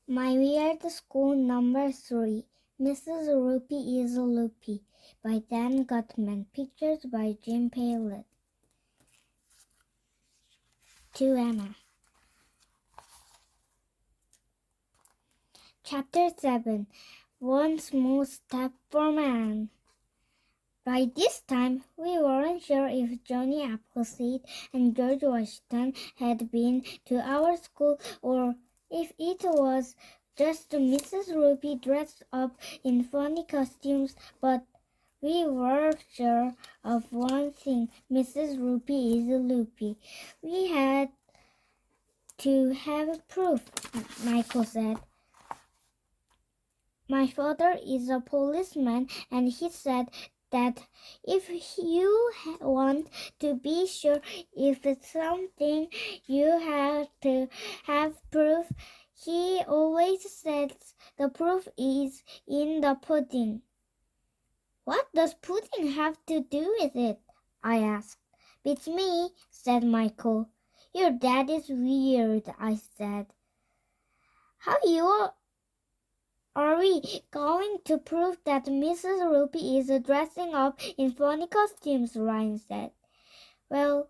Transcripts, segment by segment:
My Weird School Number 3, Mrs. Roopy is a Loopy, by Dan Gutman. Pictures by Jim Palin. To Emma. Chapter 7, One Small Step for Man. By this time, we weren't sure if Johnny Appleseed and George Washington had been to our school or if it was just Mrs. Roopy dressed up in funny costumes, but we were sure of one thing: Mrs. Roopy is a Loopy. We had to have proof, Michael said. My father is a policeman, and he said that if you want to be sure if it's something, you have to have proof. He always says the proof is in the pudding. What does pudding have to do with it? I asked. Beats me, said Michael. Your dad is weird, I said. How are we going to prove that Mrs. Roopy is dressing up in funny costumes? Ryan said. Well,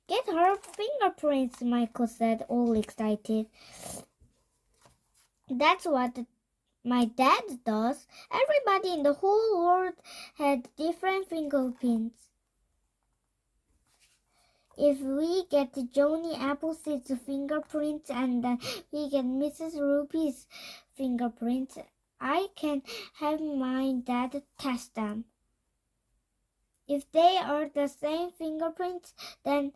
get her fingerprints, Michael said, all excited. That's what my dad does. Everybody in the whole world had different fingerprints. If we get Johnny Appleseed's fingerprints and then we get Mrs. Roopy's fingerprints, I can have my dad test them. If they are the same fingerprints, then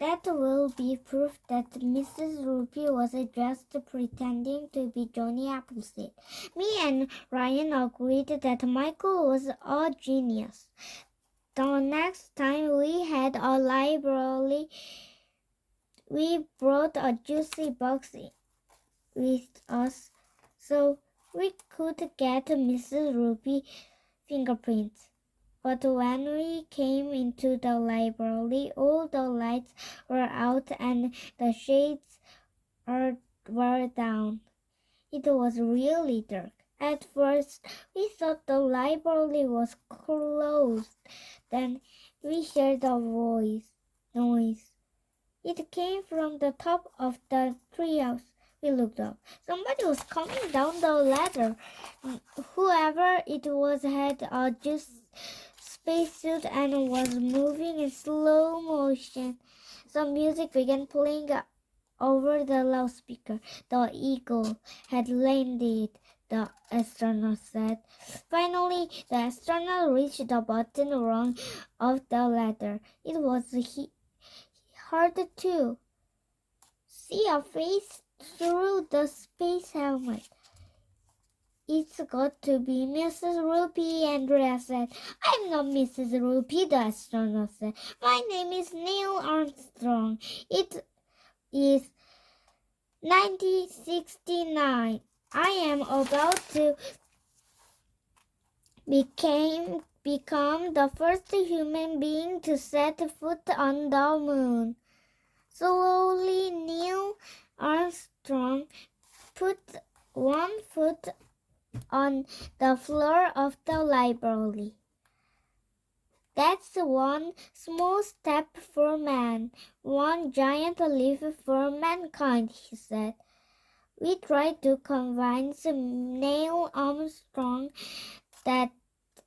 that will be proof that Mrs. Roopy was just pretending to be Johnny Appleseed. Me and Ryan agreed that Michael was a genius. The next time we had a library, we brought a juicy box with us so we could get Mrs. Roopy's fingerprints. But when we came into the library, all the lights were out and the shades were down. It was really dark. At first, we thought the library was closed. Then we heard a noise. It came from the top of the treehouse. We looked up. Somebody was coming down the ladder. Whoever it was had a spacesuit and was moving in slow motion. Some music began playing over the loudspeaker. The eagle had landed, the astronaut said. Finally, the astronaut reached the bottom rung of the ladder. It was hard to see a face through the space helmet. It's got to be Mrs. Roopy, Andrea said. I'm not Mrs. Roopy, the astronaut said. My name is Neil Armstrong. It is 1969. I am about to become the first human being to set foot on the moon. Slowly, Neil Armstrong put one foot on the floor of the library. That's one small step for man, one giant leap for mankind, he said. We tried to convince Neil Armstrong that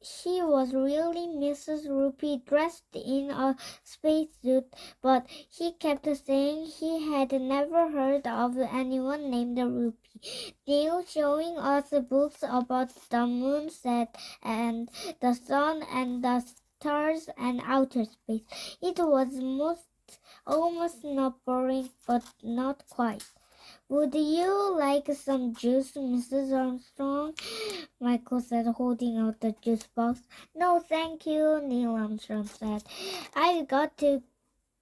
he was really Mrs. Roopy dressed in a spacesuit, but he kept saying he had never heard of anyone named Roopy. Neil showing us books about the moon set and the sun and the stars and outer space. It was almost not boring, but not quite. Would you like some juice, Mrs. Armstrong? Michael said, holding out the juice box. No, thank you, Neil Armstrong said. I've got to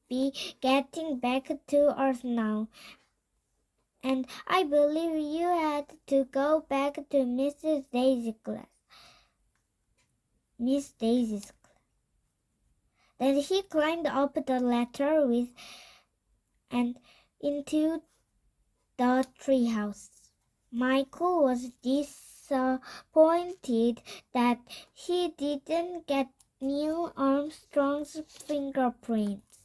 be getting back to Earth now. And I believe you had to go back to Mrs. Daisy's class. Miss Daisy's class. Then he climbed up the ladder and into the treehouse. Michael was disappointed that he didn't get Neil Armstrong's fingerprints.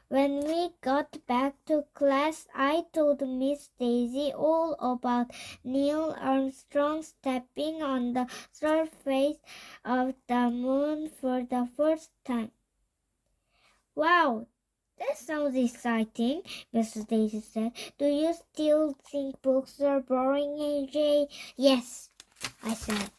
When we got back to class, I told Miss Daisy all about Neil Armstrong stepping on the surface of the moon for the first time. Wow, that sounds exciting, Mrs. Daisy said. Do you still think books are boring, AJ? Yes, I said.